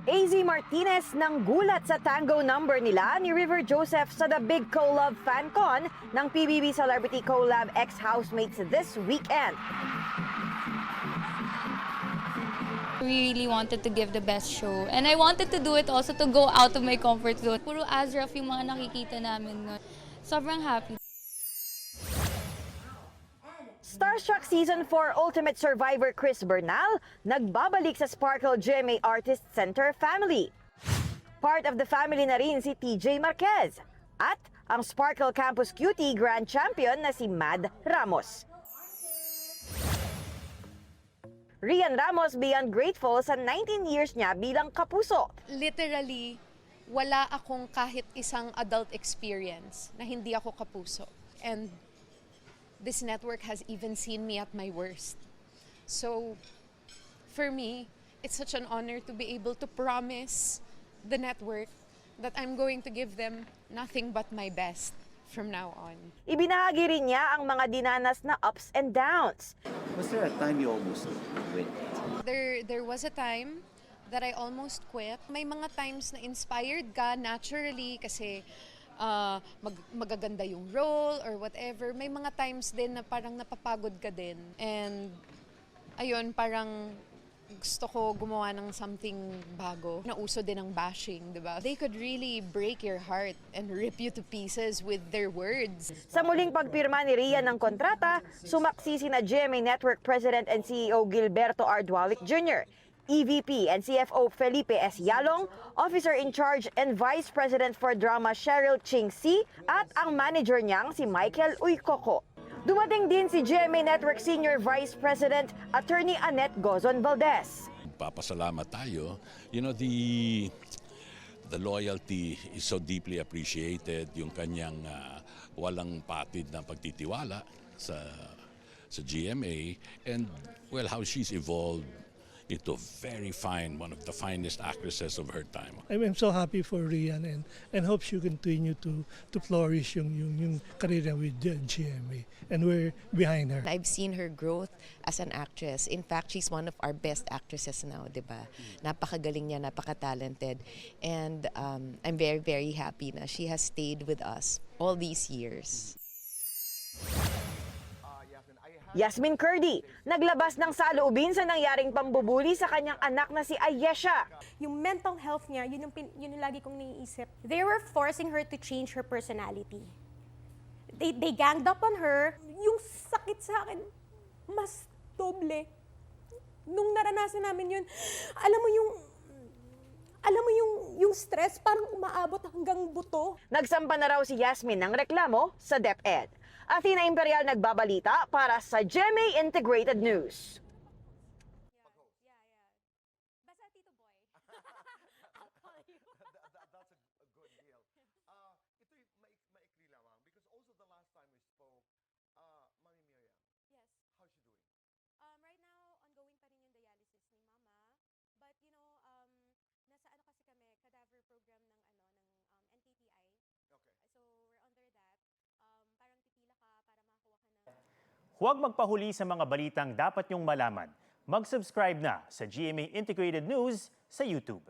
AZ Martinez nang gulat sa tango number nila ni River Joseph sa The Big Collab FanCon ng PBB Celebrity Collab X-Housemates this weekend. We really wanted to give the best show. And I wanted to do it also to go out of my comfort zone. Puro Azraf yung mga nakikita namin. Sobrang happy. Starstruck Season 4 Ultimate Survivor Chris Bernal nagbabalik sa Sparkle GMA Artist Center family. Part of the family na rin si TJ Marquez at ang Sparkle Campus Cutie Grand Champion na si Mad Ramos. Rian Ramos beyond grateful sa 19 years niya bilang kapuso. Literally, wala akong kahit isang adult experience na hindi ako kapuso. And this network has even seen me at my worst. So, for me, it's such an honor to be able to promise the network that I'm going to give them nothing but my best from now on. Ibinahagi rin niya ang mga dinanas na ups and downs. Was there a time you almost quit? There was a time that I almost quit. May mga times na inspired ka naturally kasi magaganda yung role or whatever. May mga times din na parang napapagod ka din. And ayun, parang gusto ko gumawa ng something bago. Nauso din ang bashing, di ba? They could really break your heart and rip you to pieces with their words. Sa muling pagpirma ni Rian ng kontrata, sumaksi sina GMA Network President and CEO Gilberto R. Dualic Jr., EVP and CFO Felipe S. Yalong, Officer in Charge and Vice President for Drama Cheryl Ching Si, at ang manager niyang si Michael Uycoco. Dumating din si GMA Network Senior Vice President Attorney Annette Gozon Valdez. Papasalamat tayo. You know, the loyalty is so deeply appreciated. Yung kanyang walang patid na pagtitiwala sa GMA, and well, how she's evolved into very fine, one of the finest actresses of her time. I'm so happy for Rian and hope she continue to flourish yung career with GMA, and we're behind her. I've seen her growth as an actress. In fact, she's one of our best actresses now, di ba? Napakagaling niya, napaka-talented. And I'm very, very happy na she has stayed with us all these years. Yasmin Curdy, naglabas ng saloobin sa nangyaring pambubuli sa kanyang anak na si Ayesha. Yung mental health niya, yun yung lagi kong naiisip. They were forcing her to change her personality. They ganged up on her. Yung sakit sa akin, mas doble. Nung naranasan namin yun, alam mo yung stress parang umaabot hanggang buto. Nagsampa na raw si Yasmin ng reklamo sa DepEd. Athena Imperial nagbabalita para sa GMA Integrated News. Basta Tito Boy. I'll call you. That's a good deal. Ito'y maikli lamang because also the last time we spoke, Mami Miriam. Yes. How's she doing? Right now, ongoing pa rin yung dialysis ni Mama. But you know, nasa kasi kami, cadaver program ng NKTI. Okay. So we're under that. Parang pipila ka para makakuha ka ng... Huwag magpahuli sa mga balitang dapat niyong malaman. Mag-subscribe na sa GMA Integrated News sa YouTube.